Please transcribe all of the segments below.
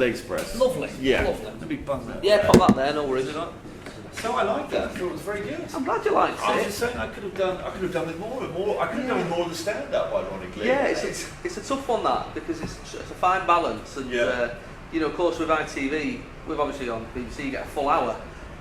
Express. Lovely. Yeah. Lovely. The big bun there. Yeah, pop that there, no worries. So I liked that. I thought it was very good. I'm glad you liked it. I was just saying I could have done with more and more. I could have done with more of the stand-up, ironically. Yeah, it's a tough one, that, because it's a fine balance, and you know, of course, with ITV, we've obviously on BBC, you get a full hour.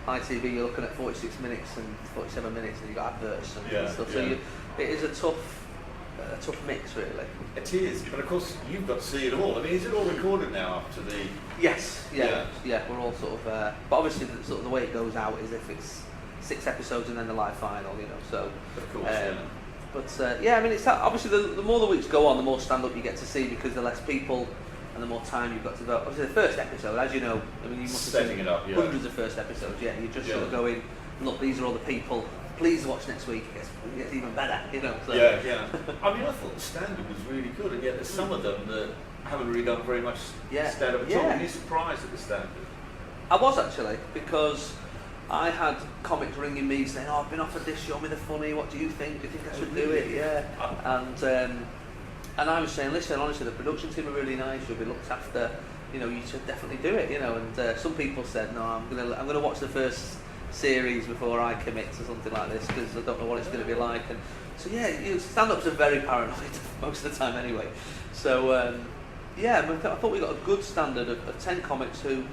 ITV, you're looking at 46 minutes and 47 minutes, and you've got adverts and stuff. So it is a tough mix, really. It is, but of course you've got to see it all. I mean, is it all recorded now after the? Yes, yeah. We're all sort of, but obviously the way it goes out is if it's 6 episodes and then the live final, you know. So of course, But I mean, it's obviously the more the weeks go on, the more stand-up you get to see, because the less people and the more time you've got to go. Obviously, the first episode, as you know, I mean, you must have seen hundreds of first episodes. Yeah, you just sort of go in, look, these are all the people. Please watch next week. It gets even better, you know. So. Yeah. I mean, I thought the stand-up was really good, and yet there's some of them that haven't really done very much stand-up at all. Were you surprised at the stand-up? I was, actually, because I had comics ringing me saying, "Oh, I've been offered this. Show me the funny. What do you think? Do you think I should do it?" Yeah. And I was saying, listen, honestly, the production team are really nice. You'll be looked after. You know, you should definitely do it. You know, and some people said, "No, I'm gonna watch the first series before I commit to something like this, because I don't know what it's going to be like." And so stand-ups are very paranoid most of the time anyway. So I thought we got a good standard of 10 comics who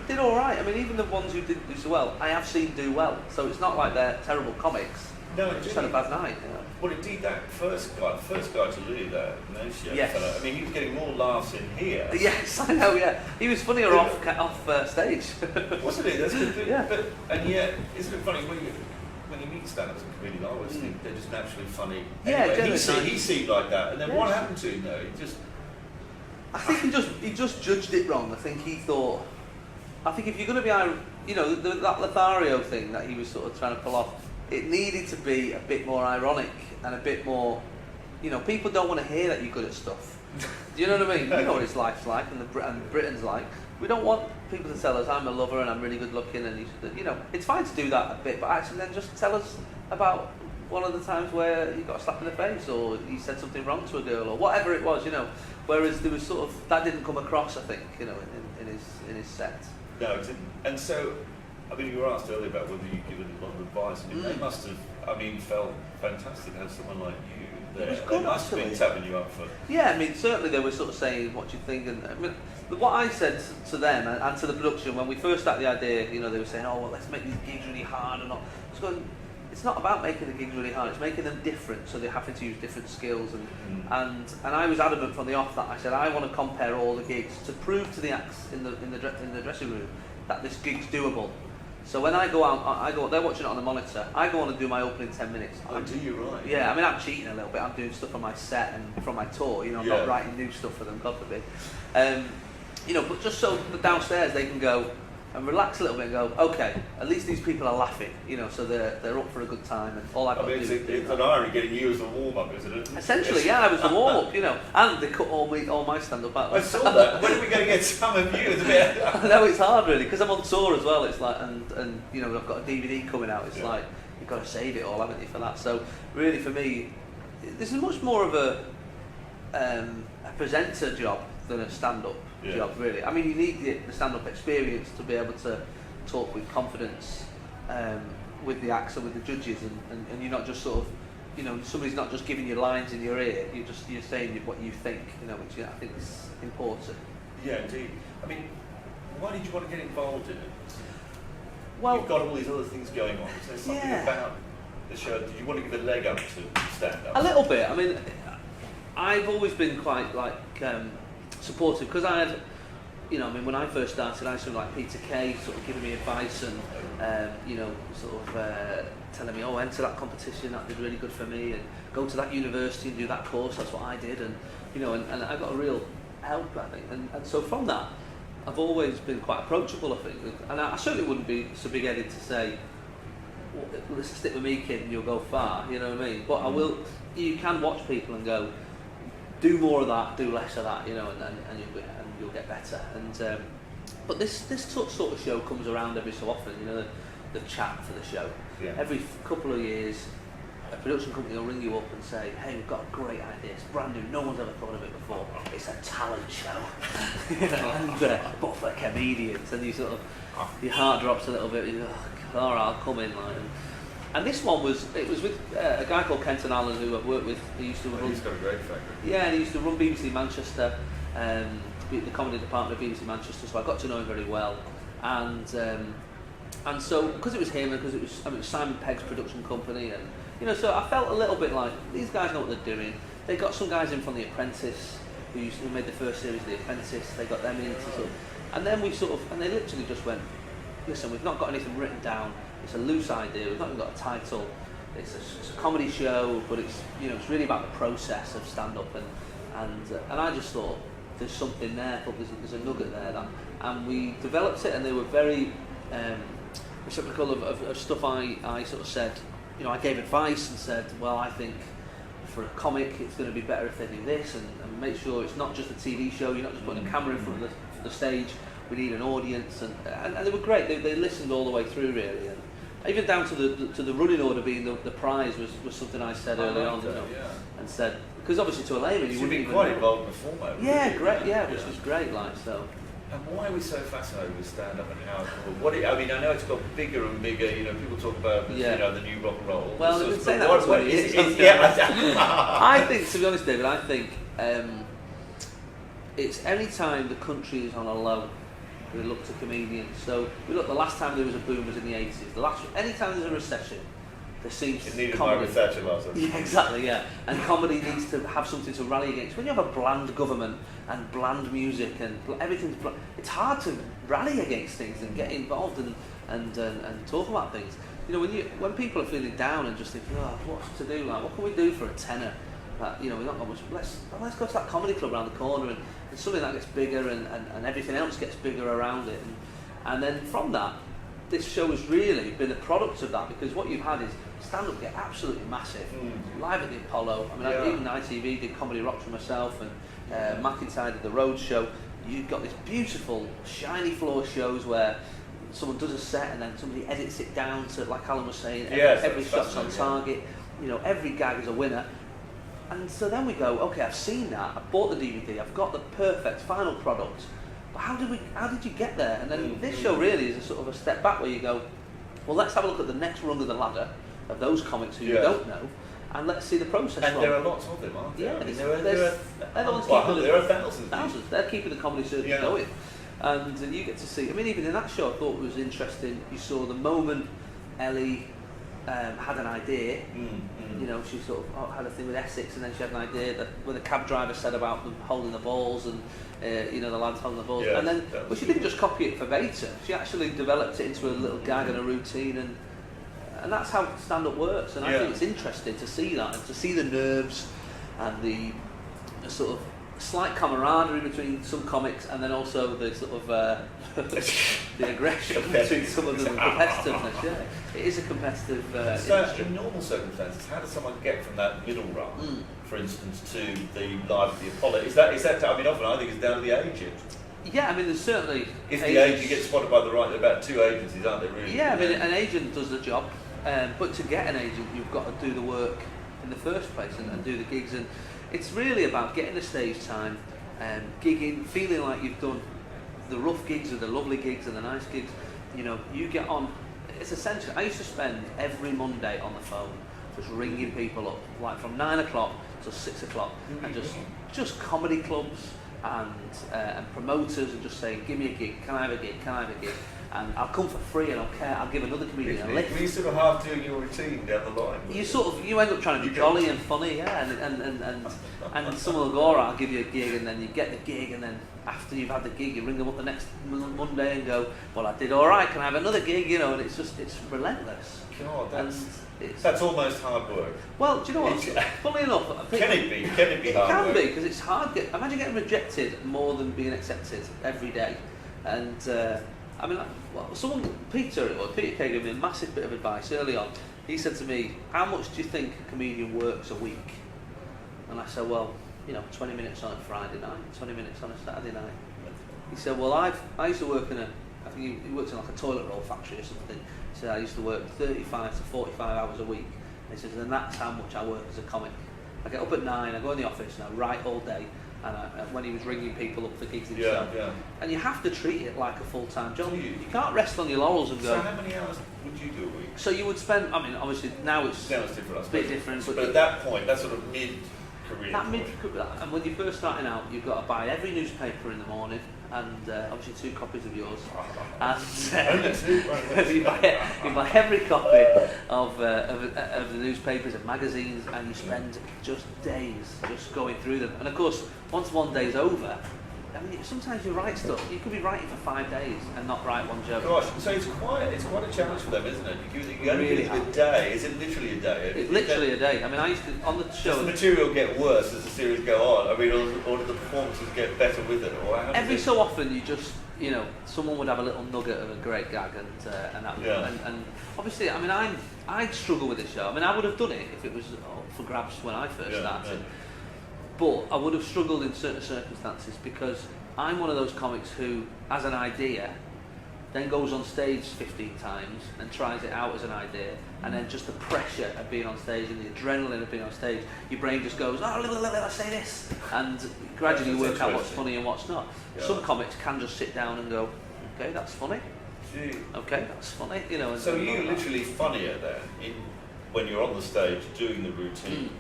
did all right. I mean, even the ones who didn't do so well, I have seen do well. So it's not like they're terrible comics. No, they just had a bad night. You know? Well, indeed, that first guy to lead that, fella, I mean, he was getting more laughs in here. Yes, I know. Yeah, he was funnier off stage. Wasn't it? That's good. Yeah. But and yet, isn't it funny when you meet stand-ups and comedians? I always think they're just naturally funny. Anyway, he seemed like that, and then what happened to him though? I think he just judged it wrong. I think he thought. I think if you're going to be, you know, that Lothario thing that he was sort of trying to pull off, it needed to be a bit more ironic and a bit more, you know, people don't want to hear that you're good at stuff. Do you know what I mean? You know what his life's like and Britain's like. We don't want people to tell us I'm a lover and I'm really good looking, and you know, it's fine to do that a bit, but actually then just tell us about one of the times where you got a slap in the face, or you said something wrong to a girl, or whatever it was, you know. Whereas there was sort of, that didn't come across, I think, you know, in his set. No, it didn't. And so, I mean, you were asked earlier about whether you'd given a lot of advice. I mean, they must have, felt fantastic to have someone like you there. It was good, they must have been tapping you up for. Yeah, I mean, certainly they were sort of saying, what do you think? And I mean, what I said to them and to the production when we first started the idea, you know, they were saying, oh, well, let's make these gigs really hard and all. I was going, it's not about making the gigs really hard, it's making them different, so they're having to use different skills. And I was adamant from the off that I said, I want to compare all the gigs to prove to the acts in the dressing room that this gig's doable. So when I go out, they're watching it on the monitor, I go on and do my opening 10 minutes. Oh, do you, right? Yeah, I mean, I'm cheating a little bit, I'm doing stuff on my set and from my tour, you know, I'm not writing new stuff for them, God forbid. You know, but just so downstairs they can go and relax a little bit and go, okay, at least these people are laughing, you know, so they're up for a good time, and all I've got to do is it's an irony getting you as a warm-up, isn't it? Essentially, yeah, I was the warm-up, you know, and they cut all my stand-up out. I saw that. When are we going to get some of you? It's a bit. I know, it's hard really, because I'm on tour as well. It's like, and you know, I've got a DVD coming out. It's like you've got to save it all, haven't you, for that? So really, for me, this is much more of a presenter job than a stand-up job, really. I mean, you need the stand-up experience to be able to talk with confidence with the acts and with the judges, and you're not just sort of, you know, somebody's not just giving you lines in your ear, you're saying what you think, you know, which I think is important. Yeah, indeed. I mean, why did you want to get involved in it? Well, you've got all these other things going on. Is there something about the show? Did you want to give a leg up to stand-up? A little bit. I mean, I've always been quite supportive, because I had, you know, I mean, when I first started, I had someone like Peter Kay sort of giving me advice and, you know, sort of telling me, oh, enter that competition, that did really good for me, and go to that university and do that course, that's what I did, and, you know, and I got a real help, I think, and so from that, I've always been quite approachable, I think, and I certainly wouldn't be so big-headed to say, well, let's stick with me, kid, and you'll go far, you know what I mean, but you can watch people and go, do more of that, do less of that, you know, and you'll get better. And but this sort of show comes around every so often, you know, the chat for the show. Yeah. Every couple of years, a production company will ring you up and say, hey, we've got a great idea, it's brand new, no one's ever thought of it before, it's a talent show, but for comedians, and you sort of, your heart drops a little bit, you go, oh, all right, I'll come in. And this one was with a guy called Kenton Allen, who I've worked with. He's got a great factor. Yeah, and he used to run BBC Manchester, the comedy department of BBC Manchester, so I got to know him very well. And so, because it was him, and because it was Simon Pegg's production company, and so I felt a little bit like, these guys know what they're doing. They got some guys in from The Apprentice, who made the first series of The Apprentice, they got them in to sort of, and then and they literally just went, listen, we've not got anything written down, it's a loose idea, we've not even got a title, it's a comedy show, but it's really about the process of stand-up, and I just thought, there's something there, I thought there's a nugget there, and we developed it, and they were very reciprocal of stuff I sort of said, I gave advice and said, well, I think for a comic it's going to be better if they do this, and make sure it's not just a TV show, you're not just putting a camera in front of the stage, we need an audience, and they were great, they listened all the way through really, and even down to the running order being the prize was something I said early on, and said, because obviously to a layman you wouldn't even quite know. involved in the format. Yeah, great, which was great, so. And why are we so fascinated with stand-up and how? I know it's got bigger and bigger. People talk about the new rock and roll. Well, they've been saying that for 20 years. I think, to be honest, David, I think it's any time the country is on a low, we look to comedians. So we look. The last time there was a boom was in the 80s. Any time there's a recession, there seems it needed comedy. Margaret Thatcher last time. Yeah, exactly. Yeah, and comedy needs to have something to rally against. When you have a bland government and bland music and everything's bland, it's hard to rally against things and get involved and talk about things. When people are feeling down and just thinking, oh, what's to do? Like, what can we do for a tenner? We're not got much. Let's go to that comedy club around the corner and something that gets bigger and everything else gets bigger around it. And then from that, this show has really been a product of that, because what you've had is stand-up get absolutely massive. Live at the Apollo. Even ITV did Comedy Rocks for myself, and McIntyre did the Road Show. You've got this beautiful, shiny floor shows where someone does a set and then somebody edits it down to, like Alan was saying, every shot's on target. Every gag is a winner. And so then we go, okay, I've seen that, I've bought the DVD, I've got the perfect final product. But how did you get there? And then this show really is a sort of a step back where you go, well, let's have a look at the next rung of the ladder of those comics who you don't know, and let's see the process. And there are lots of them, aren't there? Yeah, there are thousands. They're keeping the comedy circuit going. And you get to see, even in that show I thought it was interesting, you saw the moment Ellie had an idea, she sort of had a thing with Essex, and then she had an idea that when the cab driver said about them holding the balls and the lads holding the balls, and then she didn't just copy it verbatim, she actually developed it into a little gag and a routine, and that's how stand-up works, and I think it's interesting to see that, and to see the nerves and the sort of slight camaraderie between some comics, and then also the sort of the aggression between some of them, the competitiveness. Yeah, it is a competitive so industry. in normal circumstances, how does someone get from that middle run, for instance, to the Live at the Apollo? Is that often I think it's down to the agent. Yeah, there's certainly. If the agent gets spotted by the right, there are about two agencies, aren't there? Really? Yeah, an agent does the job, but to get an agent, you've got to do the work in the first place and do the gigs, and it's really about getting the stage time, gigging, feeling like you've done the rough gigs or the lovely gigs and the nice gigs. You get on. It's essential. I used to spend every Monday on the phone, just ringing people up, like from 9 o'clock to 6 o'clock, and just comedy clubs and promoters, and just saying, give me a gig, can I have a gig, can I have a gig? And I'll come for free, and I'll give another comedian a lift. Were you sort of half doing your routine down the line? You end up trying to be jolly and funny, and someone will go, all right, I'll give you a gig, and then you get the gig, and then after you've had the gig, you ring them up the next Monday and go, well, I did all right, can I have another gig, and it's relentless. God, that's almost hard work. Well, do you know what? Funny enough, Can it be hard work? It can be, because it's hard. Imagine getting rejected more than being accepted every day. And Peter Kay gave me a massive bit of advice early on. He said to me, how much do you think a comedian works a week? And I said, well, 20 minutes on a Friday night, 20 minutes on a Saturday night. He said, well, I used to work in I think he worked in like a toilet roll factory or something. He said, I used to work 35 to 45 hours a week. He says, and that's how much I work as a comic. I get up at 9, I go in the office and I write all day. And when he was ringing people up for gigs himself, and you have to treat it like a full-time job. You can't rest on your laurels and go. So how many hours would you do a week? So you would spend. I mean, obviously now it's different. A bit different. But at that point, that sort of mid-career. And when you're first starting out, you've got to buy every newspaper in the morning, and obviously 2 copies of yours. And you buy every copy of the newspapers and magazines, and you spend just days just going through them. And of course, once one day's over, I mean, sometimes you write stuff. You could be writing for 5 days and not write one joke. Gosh, so it's quite a challenge for them, isn't it? You only really give it a day. Is it literally a day? It's literally a day. I mean, I used to on the show. Does the material get worse as the series go on? I mean, or do the performances get better with it? Or every so often, you just someone would have a little nugget of a great gag, and obviously, I mean, I'd struggle with this show. I mean, I would have done it if it was for grabs when I first started. Yeah. But I would have struggled in certain circumstances because I'm one of those comics who has an idea, then goes on stage 15 times and tries it out as an idea, and then just the pressure of being on stage and the adrenaline of being on stage, your brain just goes, let's say this, and gradually you work out what's funny and what's not. Yeah. Some comics can just sit down and go, okay, that's funny. Gee. Okay, that's funny. So you're literally funnier then when you're on the stage doing the routine.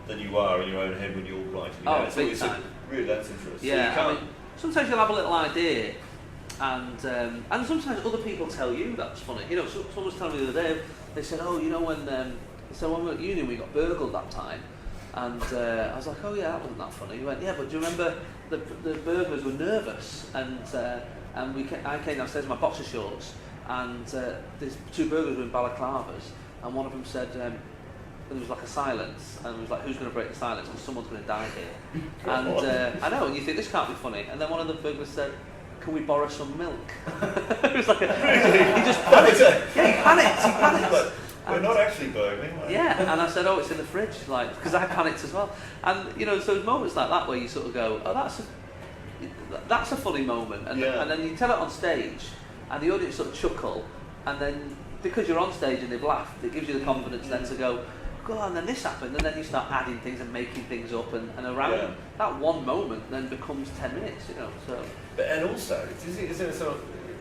Than you are in your own head when you're writing. Oh, big time. Really, that's interesting. Yeah, so I mean, sometimes you'll have a little idea, and sometimes other people tell you that's funny. Someone was telling me the other day, they said, when we were at uni, we got burgled that time, and I was like, oh yeah, that wasn't that funny. He went, yeah, but do you remember the burglars were nervous, and I came downstairs in my boxer shorts, and there's 2 burglars were in balaclavas, and one of them said. There was like a silence, and it was like, who's going to break the silence? Because someone's going to die here. And I know, and you think this can't be funny. And then one of the burglars said, "Can we borrow some milk?" It was like he just panicked. Yeah, he panicked. But we're not actually burgling. Yeah, and I said, "Oh, it's in the fridge," like because I panicked as well. And so there's moments like that where you sort of go, "Oh, that's a funny moment," and then you tell it on stage, and the audience sort of chuckle, and then because you're on stage and they've laughed, it gives you the confidence then to go. Go on, then this happened, and then you start adding things and making things up, and around that one moment then becomes 10 minutes, So. But and also,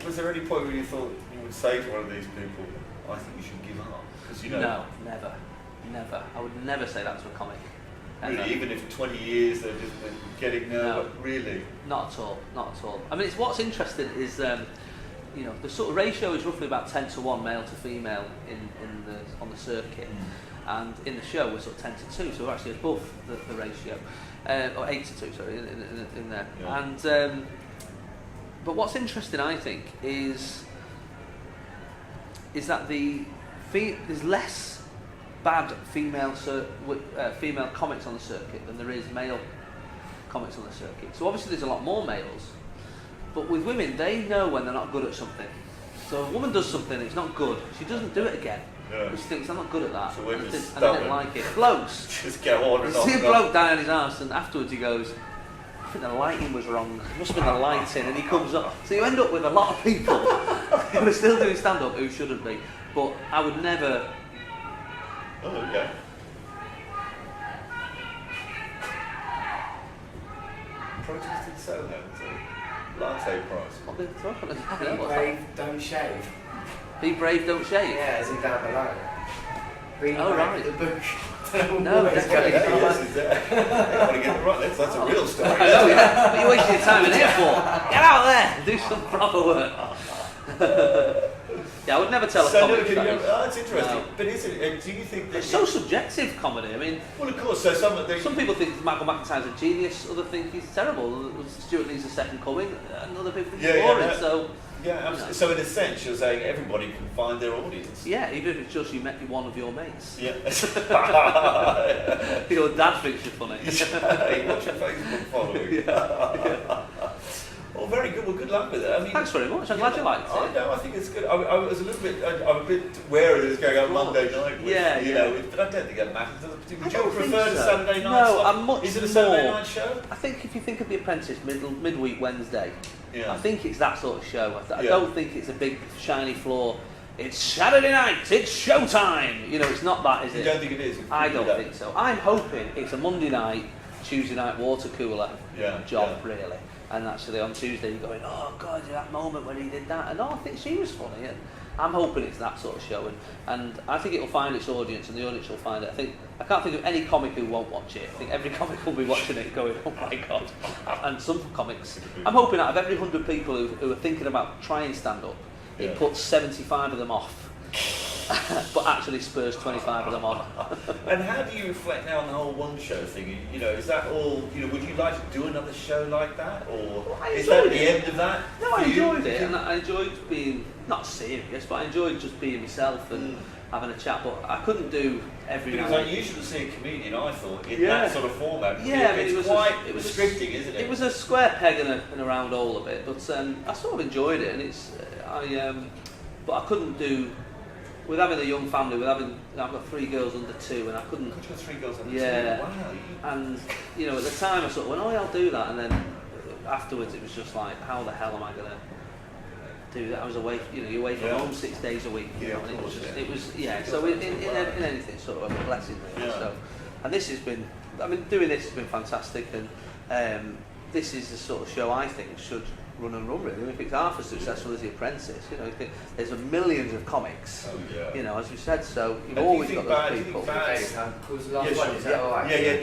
was there any point where you thought you would say to one of these people, "I think you should give up"? Because No, never. I would never say that to a comic. Really, even if 20 years they're just getting nervous, really. Not at all. I mean, what's interesting is. The sort of ratio is roughly about 10 to 1 male to female on the circuit. And in the show we're sort of 10 to 2, so we're actually above the ratio, or 8 to 2, sorry, in there. Yeah. And but what's interesting, I think, is that there's less bad female comics on the circuit than there is male comics on the circuit. So obviously there's a lot more males, but with women they know when they're not good at something. So a woman does something, it's not good, she doesn't do it again. Yeah. She thinks, I'm not good at that, so and I didn't like it. Blokes. Just go on and on. See a bloke down on his arse, and afterwards he goes, I think the lighting was wrong. It must have been the lighting, and he comes up. So you end up with a lot of people who are still doing stand-up who shouldn't be. But I would never. Oh, okay. Protested Soho, latte price. What are they talking about? Be brave, don't shave. Be brave, don't shave. Yeah, is it down below? Be right. The book. No, definitely. Want to get the right. That's a real story. Oh yeah. What are you wasting your time in here for? Get out there. Do some proper work. Yeah, I would never tell a comic. That's interesting. No. But is it? Do you think that it's so subjective, comedy? I mean, well, of course. So some people think Michael McIntyre's a genius. Other think he's terrible. Stuart Lee's a second coming. And other people think he's boring. So. Yeah, absolutely. So in a sense, you're saying everybody can find their audience. Yeah, even if it's just you met one of your mates. Yeah. Your dad thinks you're funny. Hey, what's your Facebook following? Yeah. Well, very good. Well, good luck with it. I mean, thanks very much. I'm glad you liked it. I think it's good. I was a little bit. I'm a bit wary that it's going on Monday night. But I don't think that matters. Would you prefer the Saturday night? No, I'm much more. Is it a Saturday night show? I think if you think of The Apprentice, midweek Wednesday. Yeah. I think it's that sort of show. I don't think it's a big shiny floor it's Saturday night, it's showtime. You know, it's not that, is it? You don't think it is? I don't think so. I'm hoping it's a Monday night, Tuesday night water cooler job, really. And actually on Tuesday you're going, oh God, that moment when he did that, and I think she was funny. And I'm hoping it's that sort of show, and I think it'll find its audience, and the audience will find it. I can't think of any comic who won't watch it. I think every comic will be watching it going, oh my God. And some comics, I'm hoping out of every 100 people who are thinking about trying stand-up, it puts 75 of them off. But actually spurs 25 of them on. And how do you reflect now on the whole one show thing? You know, is that all, you know, would you like to do another show like that? Or is that the end of that? No, I enjoyed it, and I enjoyed being, not serious, but I enjoyed just being myself and having a chat, but I couldn't do every night. Because I usually see a comedian, I thought, in that sort of format. Yeah, I mean, it's quite restricting, isn't it? It was a square peg and a round hole a bit, but I sort of enjoyed it, and but I couldn't do, with having a young family, I've got 3 girls under 2, and I couldn't. You've got 3 girls under 2. Yeah. Wow. And you know, at the time I sort of went, oh yeah, I'll do that, and then afterwards it was just like, how the hell am I gonna do that? I was away, you know, you're away from home 6 days a week. You know, and it was. So in anything, sort of a blessing really. Yeah. So, and this has been, I mean, doing this has been fantastic, and this is the sort of show I think should run and run really. I mean, if it's half as successful as The Apprentice, you know, there's millions of comics. Oh, yeah. You know, as we said, so you've always got those people. Do you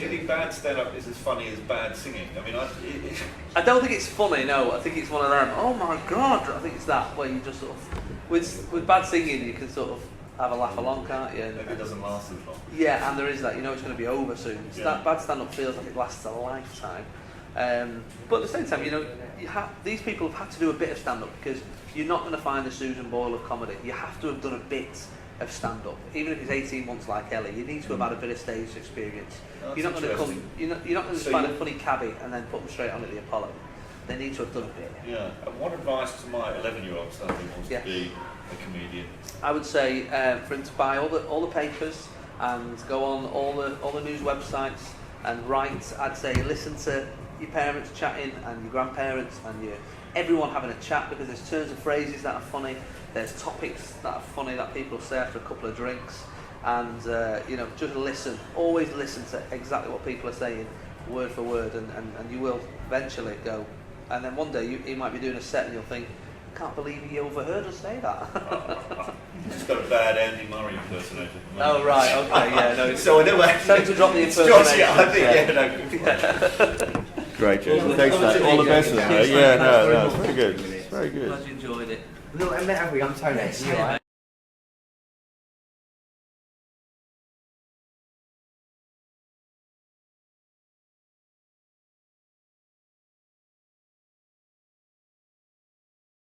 think bad stand-up is as funny as bad singing? I mean, I don't think it's funny. No, I think it's one of them. Oh my God! I think it's that where you just sort of with bad singing you can sort of have a laugh along, can't you? Maybe it doesn't last as long. Yeah, and there is that. You know, it's going to be over soon. So that bad stand-up feels like it lasts a lifetime. But at the same time, you know, these people have had to do a bit of stand-up because you're not going to find the Susan Boyle of comedy. You have to have done a bit of stand-up, even if it's 18 months like Ellie. You need to have had a bit of stage experience. You're not going to come. You're not going to find a funny cabbie and then put them straight on at the Apollo. They need to have done a bit. Yeah. And what advice to my 11-year-old son who wants to be a comedian? I would say for him to buy all the papers and go on all the news websites and write. I'd say listen to your parents chatting and your grandparents and everyone having a chat, because there's turns of phrases that are funny, there's topics that are funny that people say after a couple of drinks, and you know, just listen, always listen to exactly what people are saying word for word, and you will eventually go, and then one day you might be doing a set and you'll think, I can't believe he overheard us say that. You just got a bad Andy Murray impersonator. Oh right, okay, yeah, no. So anyway, time to drop the impersonation. I think, Great, Jason. Thanks for that. All the best with that. Yeah, no, it's very good. Very good. Glad you enjoyed it. Look, have we? I'm Tony. You all right?